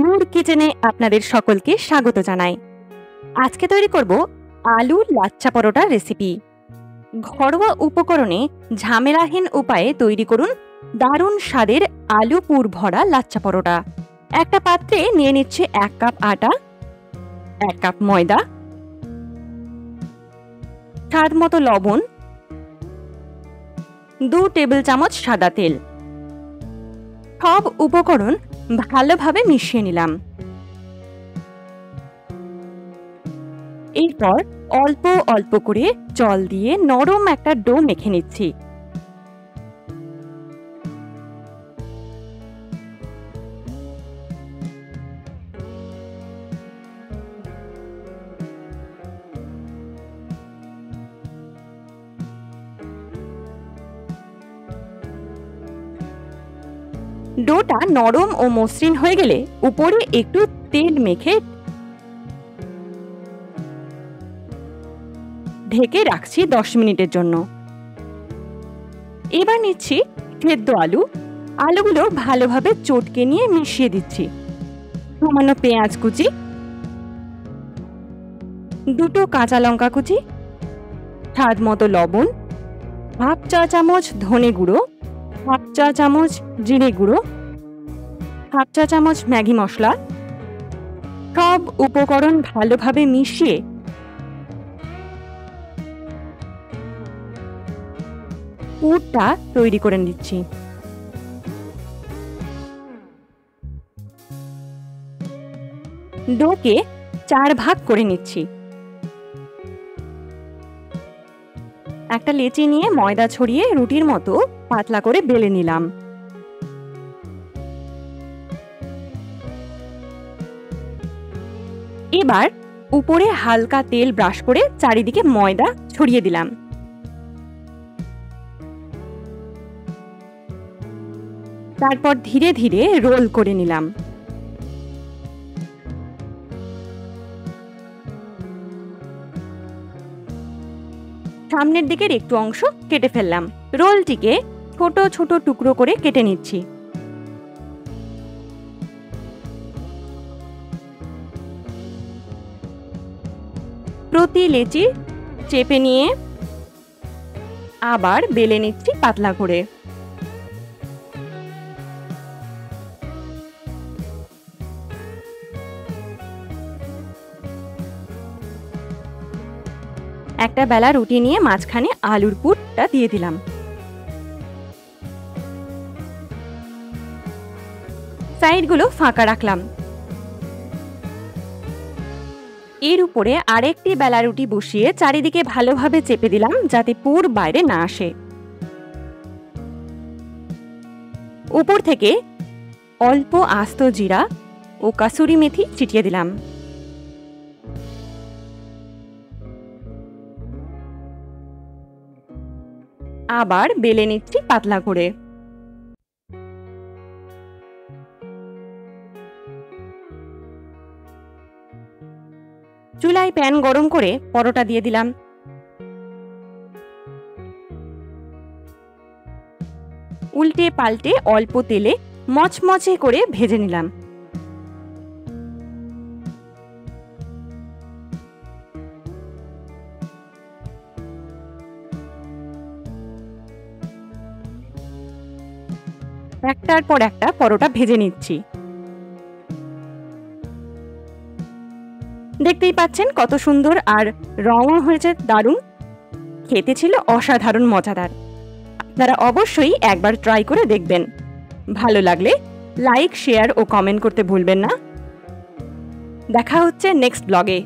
নূর কিচেনে আপনাদের সকলকে স্বাগত জানাই। আজকে তৈরি করব আলু লাচ্ছা পরোটা রেসিপি। ঘরোয়া উপকরণে ঝামেলাহীন উপায়ে তৈরি করুন দারুণ স্বাদের আলু পুর ভরা লাচ্ছা পরোটা। একটা পাত্রে নিয়ে নিচ্ছে 1 কাপ আটা, 1 কাপ ময়দা, স্বাদ মতো লবণ, 2 টেবিল চামচ সাদা তেল। সব উপকরণ ভালোভাবে মিশিয়ে নিলাম। এরপর অল্প অল্প করে জল দিয়ে নরম একটা ডো মেখে নিচ্ছি। ডোটা নরম ও মসৃণ হয়ে গেলে উপরে একটু তেল মেখে ঢেকে রাখছি 10 মিনিটের জন্য। এবার নিচ্ছি সেদ্ধ আলু। আলুগুলো ভালোভাবে চটকে নিয়ে মিশিয়ে দিচ্ছি। সামান্য পেঁয়াজ কুচি, 2 কাঁচা লঙ্কা কুচি, স্বাদ মতো লবণ, হাফ চা চামচ ধনে গুঁড়ো, হাফ চা চামচ জিরে গুঁড়ো, হাফ চা চামচ ম্যাগি মশলা। সব উপকরণ ভালোভাবে মিশিয়ে পুরটা তৈরি করে নিচ্ছি। ডোকে 4 ভাগ করে নিচ্ছি। একটা লেচি নিয়ে ময়দা ছড়িয়ে রুটির মতো পাতলা করে বেলে নিলাম। এবার উপরে হালকা তেল ব্রাশ করে চারিদিকে ময়দা ছড়িয়ে দিলাম। তারপর ধীরে ধীরে রোল করে নিলাম। সামনের দিকের একটু অংশ কেটে ফেললাম। রোলটিকে ছোট ছোট টুকরো করে কেটে নিচ্ছি। প্রতি লেচি চেপে নিয়ে আবার বেলে নিচ্ছি পাতলা করে। একটা বেলা রুটি নিয়ে মাঝখানে আলুর পুরটা দিয়ে দিলাম। সাইডগুলো ফাঁকা রাখলাম। এর উপরে আরেকটি বেলা রুটি বসিয়ে চারিদিকে ভালোভাবে চেপে দিলাম যাতে পুর বাইরে না আসে। উপর থেকে অল্প আস্ত জিরা ও কাসুরি মেথি ছিটিয়ে দিলাম। আবার বেলে নিচ্ছি পাতলা করে। চুলায় প্যান গরম করে পরোটা দিয়ে দিলাম। উল্টে পাল্টে অল্প তেলে মচমচে করে ভেজে নিলাম। একটার পর একটা পরোটা ভেজে নিচ্ছি। দেখতেই পাচ্ছেন কত সুন্দর, আর রঙও হয়েছে দারুণ। খেতে ছিল অসাধারণ মজাদার। আপনারা অবশ্যই একবার ট্রাই করে দেখবেন। ভালো লাগলে লাইক, শেয়ার ও কমেন্ট করতে ভুলবেন না। দেখা হচ্ছে নেক্সট ব্লগে।